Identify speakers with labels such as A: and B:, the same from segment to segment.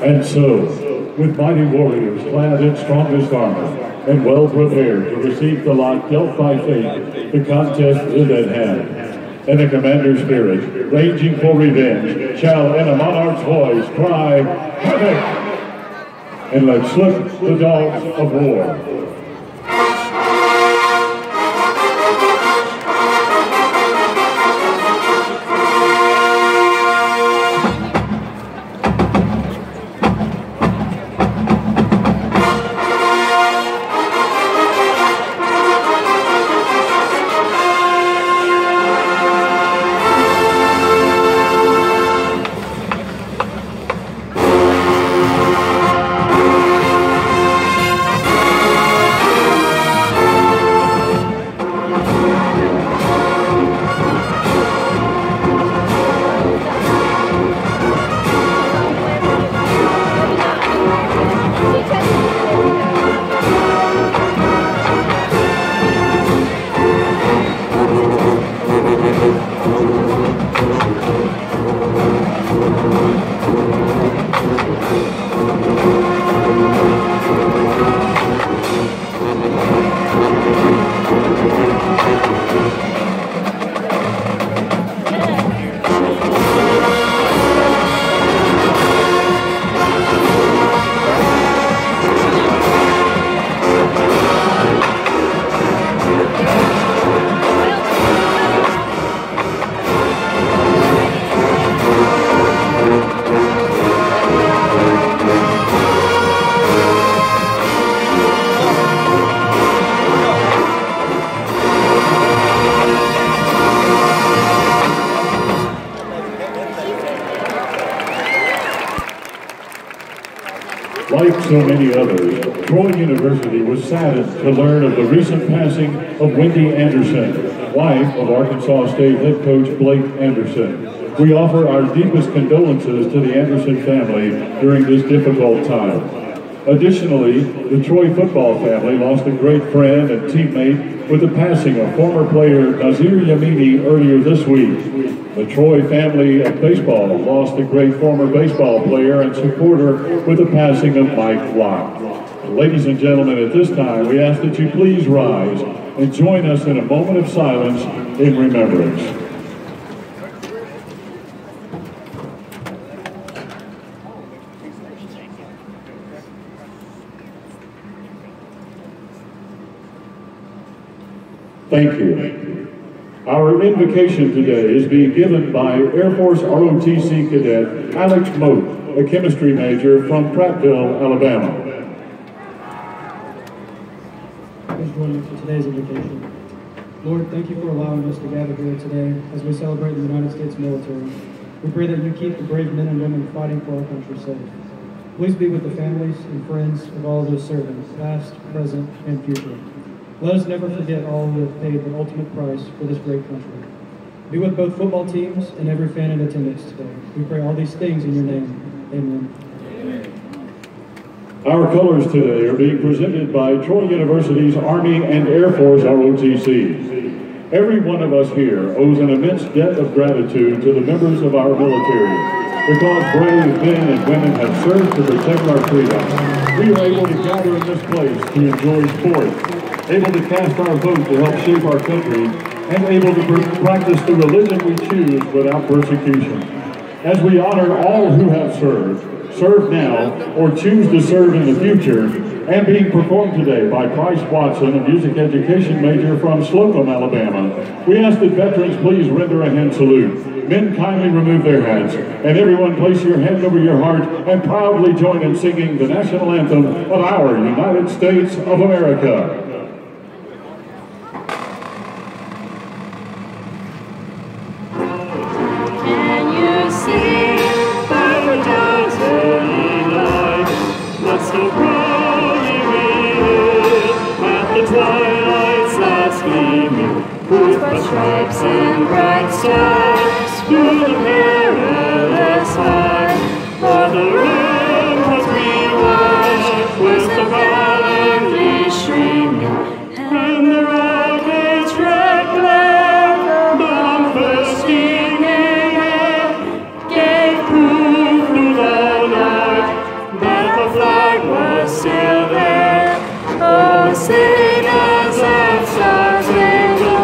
A: And so, with mighty warriors clad in strongest armor and well prepared to receive the lot dealt by fate, the contest is at hand. And the commander's spirit, raging for revenge, shall in a monarch's voice cry, "Havoc!" And let slip the dogs of war. Like so many others, Troy University was saddened to learn of the recent passing of Wendy Anderson, wife of Arkansas State head coach Blake Anderson. We offer our deepest condolences to the Anderson family during this difficult time. Additionally, the Troy football family lost a great friend and teammate with the passing of former player Nazir Yamini earlier this week. The Troy family of baseball lost a great former baseball player and supporter with the passing of Mike Flock. Ladies and gentlemen, at this time, we ask that you please rise and join us in a moment of silence in remembrance. Thank you. Our invocation today is being given by Air Force ROTC cadet Alex Moat, a chemistry major from Prattville, Alabama.
B: Please join me for today's invocation. Lord, thank you for allowing us to gather here today as we celebrate the United States military. We pray that you keep the brave men and women fighting for our country safe. Please be with the families and friends of all those serving, past, present, and future. Let us never forget all who have paid the ultimate price for this great country. Be with both football teams and every fan in attendance today. We pray all these things in your name. Amen.
A: Our colors today are being presented by Troy University's Army and Air Force ROTC. Every one of us here owes an immense debt of gratitude to the members of our military Because brave men and women have served to protect our freedom, we are able to gather in this place to enjoy sport, able to cast our vote to help shape our country, and able to practice the religion we choose without persecution. As we honor all who have serve now, or choose to serve in the future, and being performed today by Price Watson, a music education major from Slocum, Alabama, we ask that veterans please render a hand salute. Men kindly remove their hats, and everyone place your hand over your heart and proudly join in singing the national anthem of our United States of America.
C: Stripes and bright stars through the perilous fight, for the ramparts we watched was the valiantly streaming, and the rockets' red glare, bomb bursting in air, gave proof through the night that the flag was still there. Oh, sing us our stars spangled.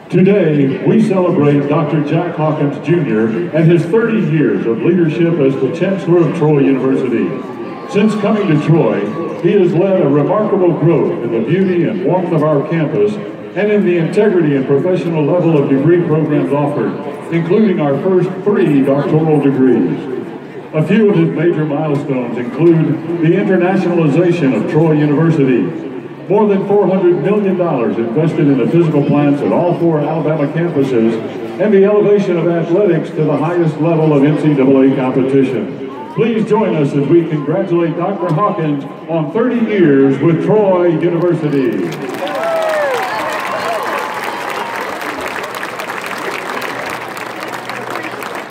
A: Today, we celebrate Dr. Jack Hawkins, Jr. and his 30 years of leadership as the Chancellor of Troy University. Since coming to Troy, he has led a remarkable growth in the beauty and warmth of our campus and in the integrity and professional level of degree programs offered, including our first 3 doctoral degrees. A few of his major milestones include the internationalization of Troy University, more than $400 million invested in the physical plants at all 4 Alabama campuses, and the elevation of athletics to the highest level of NCAA competition. Please join us as we congratulate Dr. Hawkins on 30 years with Troy University.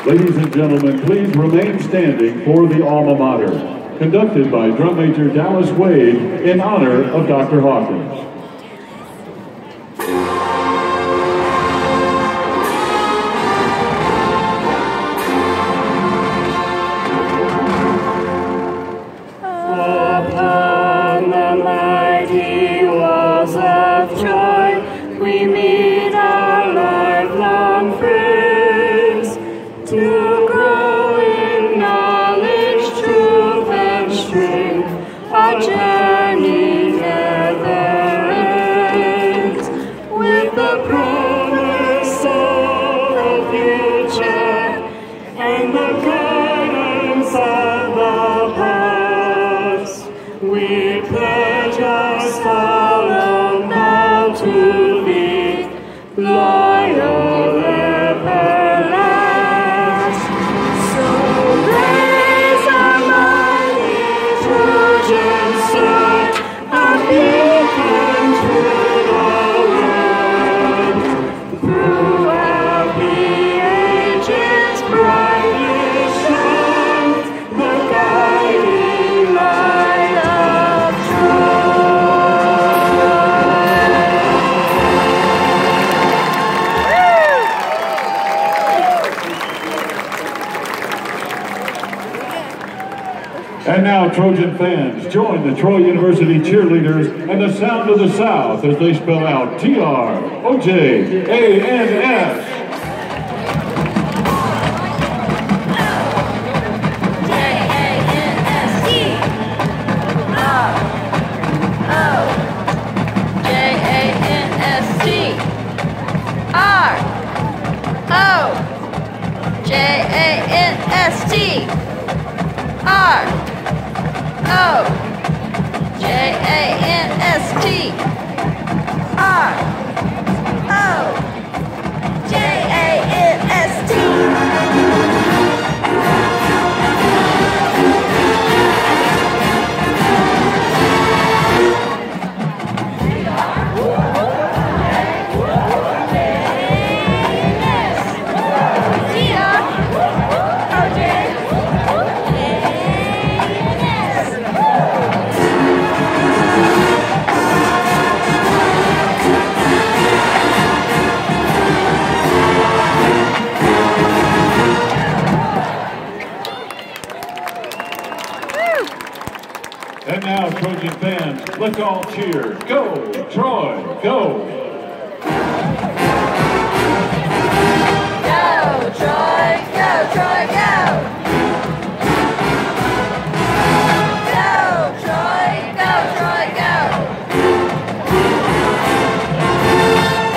A: Ladies and gentlemen, please remain standing for the alma mater, conducted by drum major Dallas Wade in honor of Dr. Hawkins.
C: Upon the mighty walls of Troy, we meet our lifelong friends to grow in knowledge, truth, and strength. Our journey never ends, with the promise of a future and the guidance of the past. We pledge our solemn vow to be loyal everlast. So raise our mighty Trojan sword, our beacon to the world. Throughout the ages brightly shines the guiding light of Troy.
A: And now, Trojan fans, join the Troy University cheerleaders and the sound of the South as they spell out TROJANS. And now, Trojan fans, let's all cheer. Go, Troy, go!
C: Go, Troy, go, Troy, go! Go, Troy, go, Troy, go!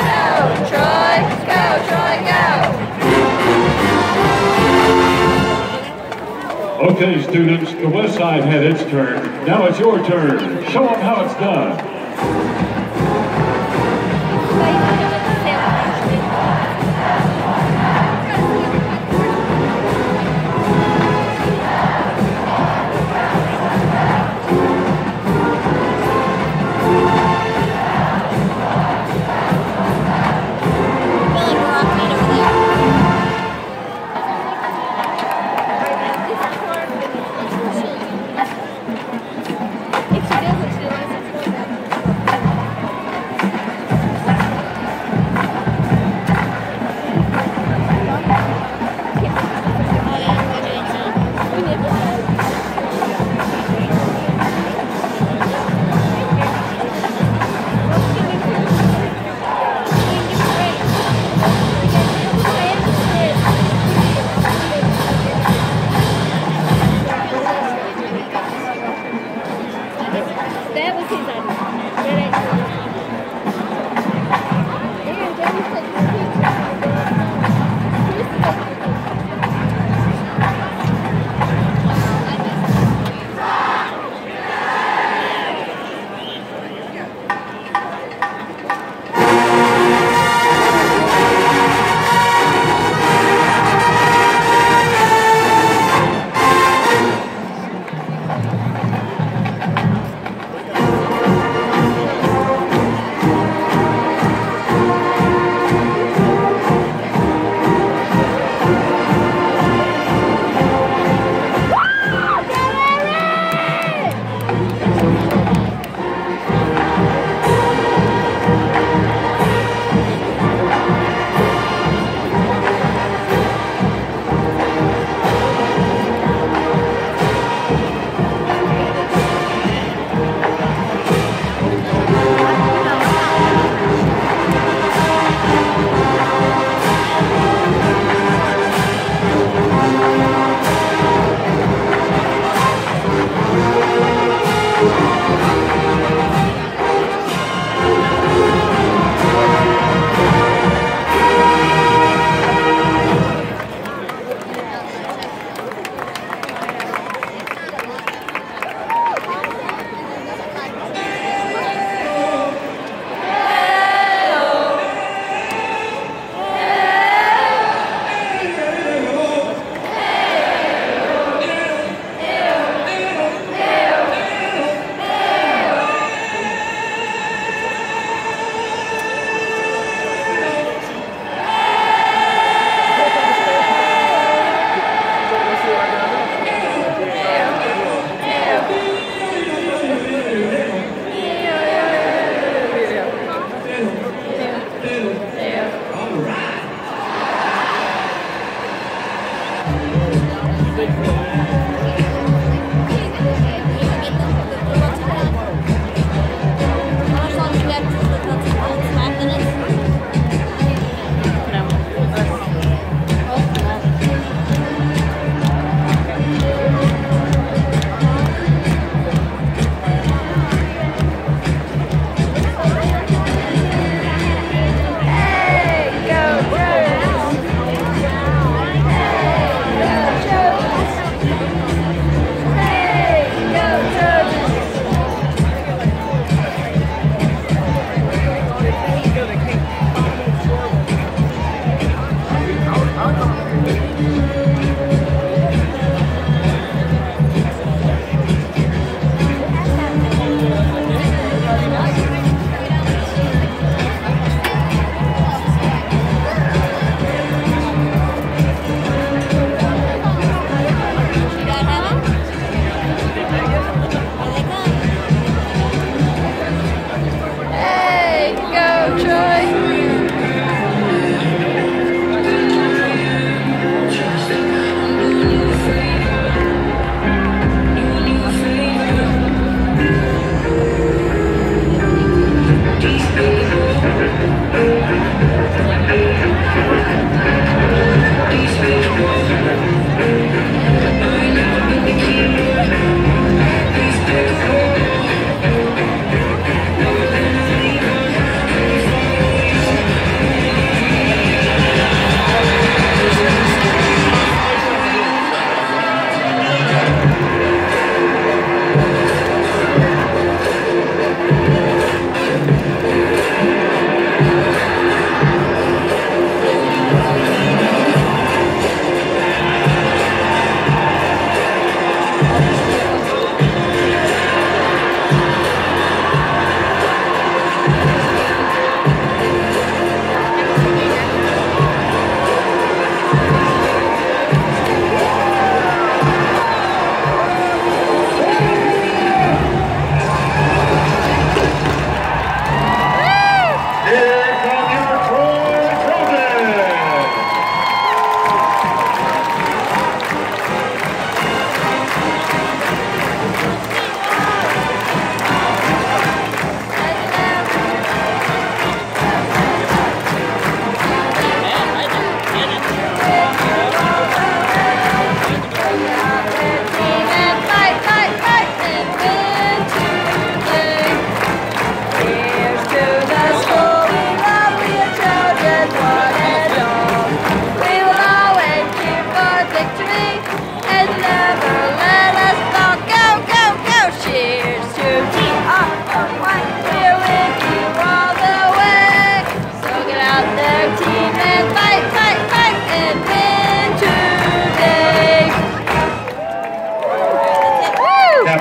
C: Go, Troy, go, Troy, go!
A: Okay, students, the West Side had its turn. Now it's your turn. Show them how it's done.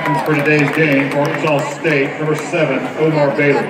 A: captains for today's game for Arkansas State, number 7, Omar Bailey.